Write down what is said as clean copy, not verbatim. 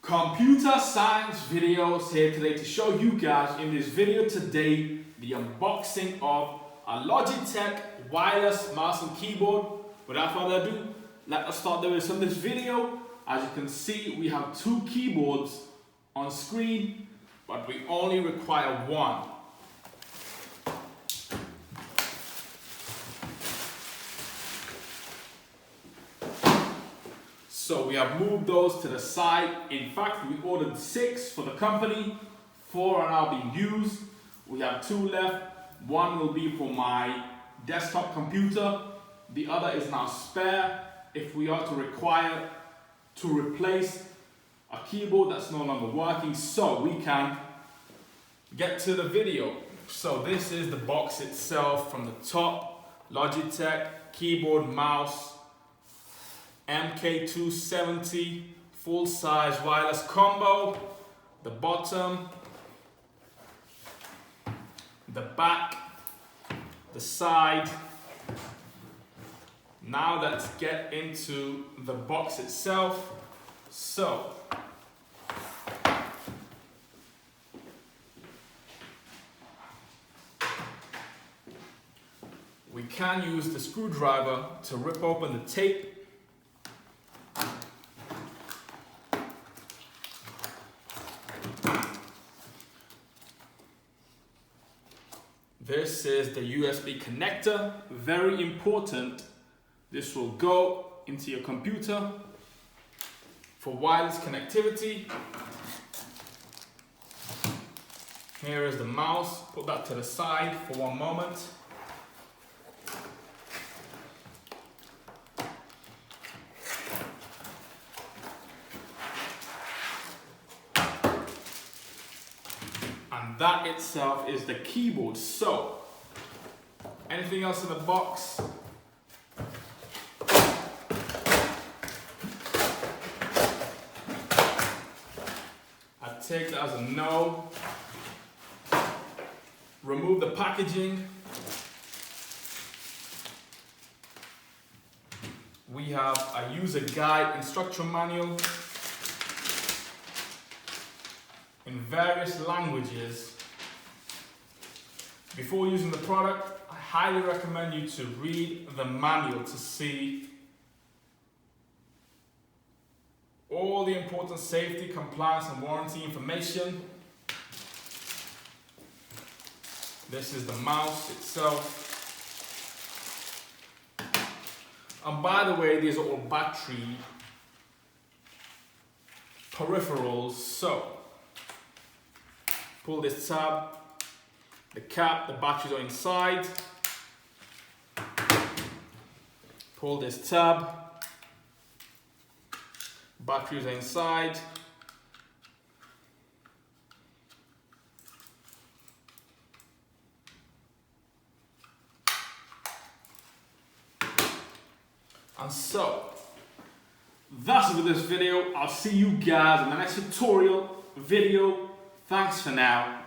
Computer science videos here today to show you guys in this video today the unboxing of a Logitech wireless mouse and keyboard. Without further ado, let us start the rest of this video. As you can see, we have two keyboards on screen, but we only require one. So we have moved those to the side. In fact, we ordered 6 for the company. 4 are now being used. We have 2 left. One will be for my desktop computer. The other is now spare if we are to require to replace a keyboard that's no longer working. So we can get to the video. So this is the box itself from the top. Logitech keyboard, mouse, MK270 full-size wireless combo, the bottom, the back, the side. Now let's get into the box itself. So we can use the screwdriver to rip open the tape. This is the USB connector, very important. This will go into your computer for wireless connectivity. Here is the mouse, put that to the side for one moment. And that itself is the keyboard. So, anything else in the box? I take that as a no. Remove the packaging. We have a user guide instruction manual in various languages. Before using the product, I highly recommend you to read the manual to see all the important safety, compliance, and warranty information. This is the mouse itself. And by the way, these are all battery peripherals. So pull this tab, the cap, the batteries are inside. Pull this tab, batteries are inside. And so, that's it for this video. I'll see you guys in the next tutorial video. Thanks for now.